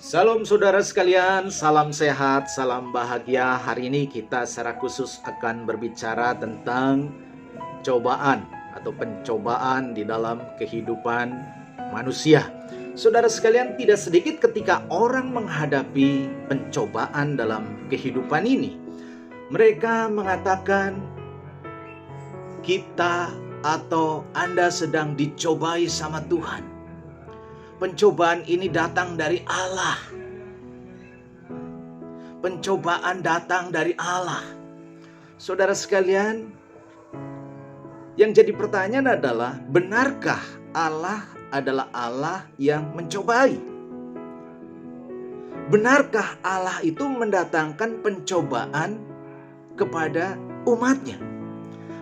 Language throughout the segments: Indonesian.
Salam saudara sekalian, salam sehat, salam bahagia. Hari ini kita secara khusus akan berbicara tentang cobaan atau pencobaan di dalam kehidupan manusia. Saudara sekalian, tidak sedikit ketika orang menghadapi pencobaan dalam kehidupan ini, mereka mengatakan kita atau Anda sedang dicobai sama Tuhan. Pencobaan ini datang dari Allah. Pencobaan datang dari Allah. Saudara sekalian, yang jadi pertanyaan adalah, benarkah Allah adalah Allah yang mencobai? Benarkah Allah itu mendatangkan pencobaan kepada umatnya?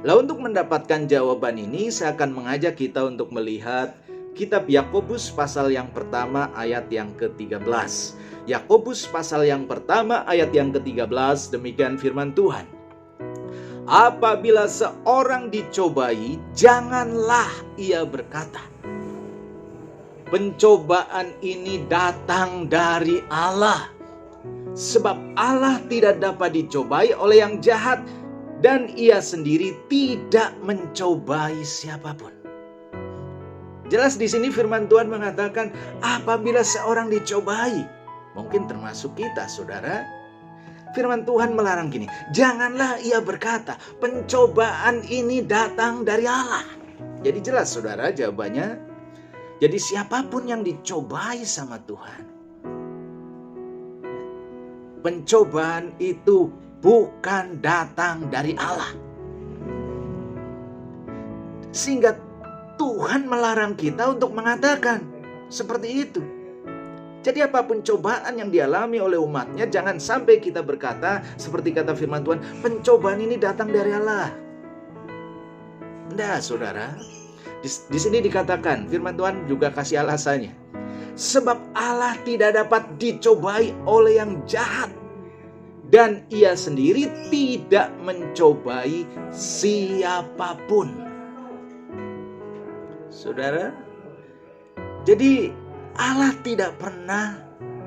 Lalu untuk mendapatkan jawaban ini, saya akan mengajak kita untuk melihat Kitab Yakobus pasal yang pertama ayat yang ke-13. Yakobus pasal yang pertama ayat yang ke-13, demikian firman Tuhan. Apabila seorang dicobai, janganlah ia berkata, pencobaan ini datang dari Allah. Sebab Allah tidak dapat dicobai oleh yang jahat, dan ia sendiri tidak mencobai siapapun. Jelas di sini firman Tuhan mengatakan apabila seorang dicobai, mungkin termasuk kita, saudara. Firman Tuhan melarang gini, janganlah ia berkata, pencobaan ini datang dari Allah. Jadi jelas saudara jawabannya. Jadi siapapun yang dicobai sama Tuhan, pencobaan itu bukan datang dari Allah. Sehingga Tuhan melarang kita untuk mengatakan seperti itu. Jadi apapun cobaan yang dialami oleh umatnya, jangan sampai kita berkata seperti kata firman Tuhan, pencobaan ini datang dari Allah. Tidak, saudara. Di sini dikatakan, firman Tuhan juga kasih alasannya. Sebab Allah tidak dapat dicobai oleh yang jahat, dan ia sendiri tidak mencobai siapapun. Saudara, jadi Allah tidak pernah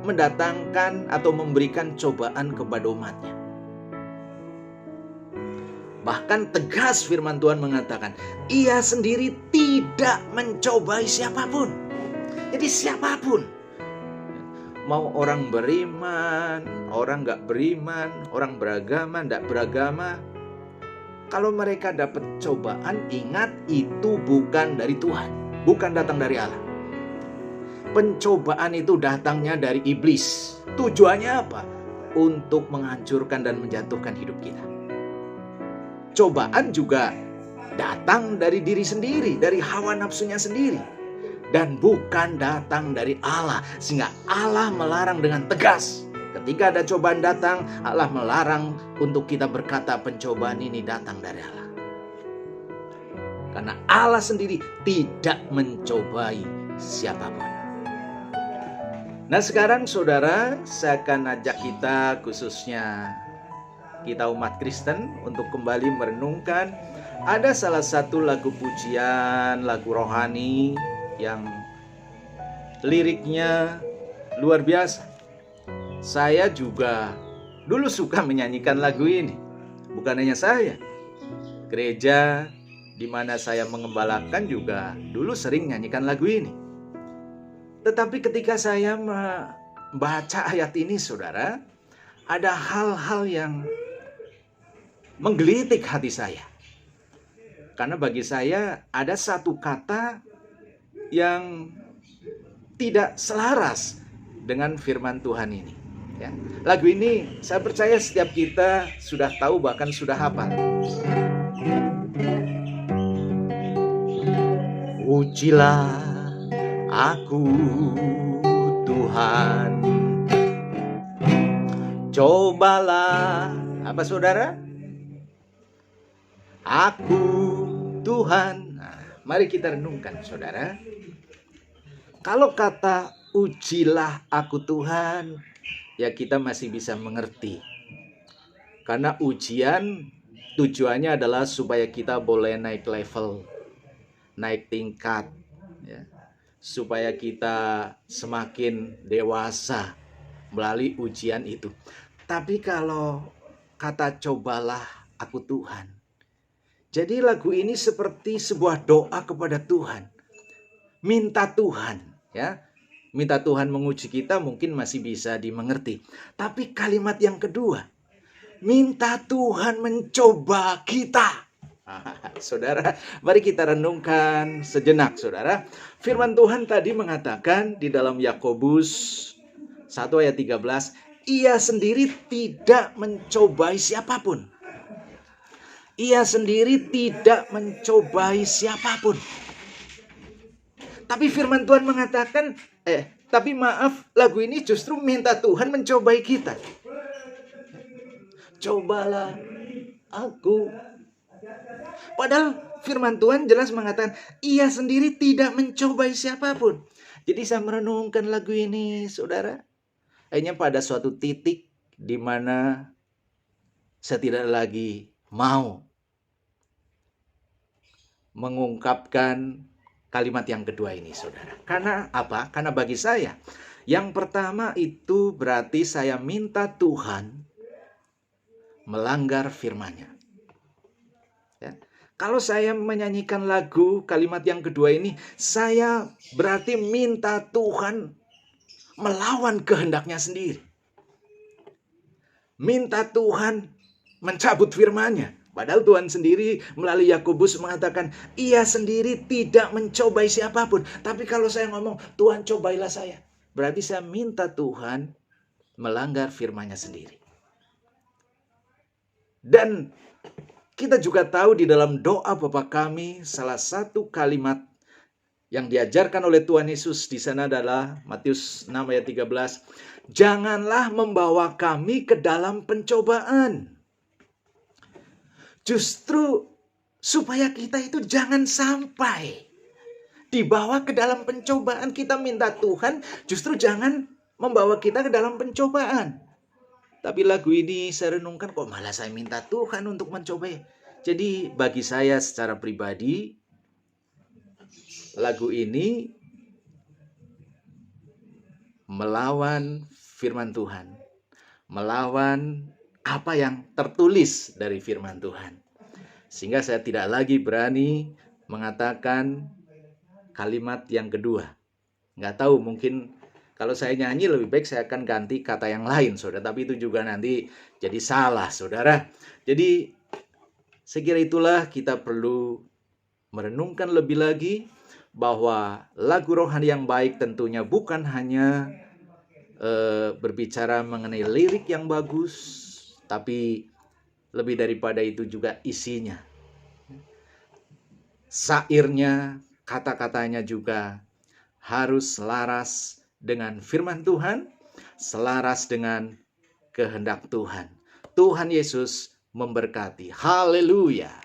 mendatangkan atau memberikan cobaan kepada umatnya. Bahkan tegas firman Tuhan mengatakan, ia sendiri tidak mencobai siapapun. Jadi siapapun, mau orang beriman, orang gak beriman, orang beragama, gak beragama, kalau mereka dapat cobaan, ingat itu bukan dari Tuhan, bukan datang dari Allah. Pencobaan itu datangnya dari iblis. Tujuannya apa? Untuk menghancurkan dan menjatuhkan hidup kita. Cobaan juga datang dari diri sendiri, dari hawa nafsunya sendiri, dan bukan datang dari Allah. Sehingga Allah melarang dengan tegas. Ketika ada cobaan datang, Allah melarang untuk kita berkata pencobaan ini datang dari Allah. Karena Allah sendiri tidak mencobai siapapun. Nah sekarang saudara, saya akan ajak kita, khususnya kita umat Kristen, untuk kembali merenungkan. Ada salah satu lagu pujian, lagu rohani yang liriknya luar biasa. Saya juga dulu suka menyanyikan lagu ini. Bukan hanya saya, gereja di mana saya mengembalakan juga dulu sering nyanyikan lagu ini. Tetapi ketika saya membaca ayat ini, saudara, ada hal-hal yang menggelitik hati saya. Karena bagi saya ada satu kata yang tidak selaras dengan firman Tuhan ini. Ya. Lagu ini saya percaya setiap kita sudah tahu, bahkan sudah hafal. Ujilah aku Tuhan, cobalah apa saudara? Aku Tuhan. Nah, mari kita renungkan saudara. Kalau kata ujilah aku Tuhan, ya kita masih bisa mengerti. Karena ujian tujuannya adalah supaya kita boleh naik level, naik tingkat, ya. Supaya kita semakin dewasa, melalui ujian itu. Tapi kalau kata cobalah aku Tuhan. Jadi lagu ini seperti sebuah doa kepada Tuhan. Minta Tuhan, ya. Minta Tuhan menguji kita mungkin masih bisa dimengerti. Tapi kalimat yang kedua, minta Tuhan mencoba kita. Saudara, mari kita renungkan sejenak, saudara. Firman Tuhan tadi mengatakan di dalam Yakobus 1 ayat 13, ia sendiri tidak mencobai siapapun. Ia sendiri tidak mencobai siapapun. Tapi firman Tuhan mengatakan, tapi maaf, lagu ini justru minta Tuhan mencobai kita. Cobalah aku. Padahal firman Tuhan jelas mengatakan, ia sendiri tidak mencobai siapapun. Jadi saya merenungkan lagu ini, saudara. Akhirnya pada suatu titik di mana saya tidak lagi mau mengungkapkan kalimat yang kedua ini, saudara. Karena apa? Karena bagi saya, yang pertama itu berarti saya minta Tuhan melanggar firman-Nya. Ya. Kalau saya menyanyikan lagu kalimat yang kedua ini, saya berarti minta Tuhan melawan kehendak-Nya sendiri. Minta Tuhan mencabut firman-Nya. Padahal Tuhan sendiri melalui Yakobus mengatakan, ia sendiri tidak mencobai siapapun. Tapi kalau saya ngomong, Tuhan cobailah saya, berarti saya minta Tuhan melanggar firman-Nya sendiri. Dan kita juga tahu di dalam doa Bapa kami, salah satu kalimat yang diajarkan oleh Tuhan Yesus di sana adalah Matius 6 ayat 13. Janganlah membawa kami ke dalam pencobaan. Justru supaya kita itu jangan sampai dibawa ke dalam pencobaan. Kita minta Tuhan justru jangan membawa kita ke dalam pencobaan. Tapi lagu ini saya renungkan, kok malah saya minta Tuhan untuk mencobai. Jadi bagi saya secara pribadi, lagu ini melawan firman Tuhan, melawan apa yang tertulis dari firman Tuhan. Sehingga saya tidak lagi berani mengatakan kalimat yang kedua. Nggak tahu, mungkin kalau saya nyanyi lebih baik saya akan ganti kata yang lain, saudara. Tapi itu juga nanti jadi salah, saudara. Jadi saya kira itulah kita perlu merenungkan lebih lagi bahwa lagu rohani yang baik tentunya bukan hanya berbicara mengenai lirik yang bagus, tapi lebih daripada itu juga isinya. Syairnya, kata-katanya juga harus selaras dengan firman Tuhan, selaras dengan kehendak Tuhan. Tuhan Yesus memberkati. Haleluya.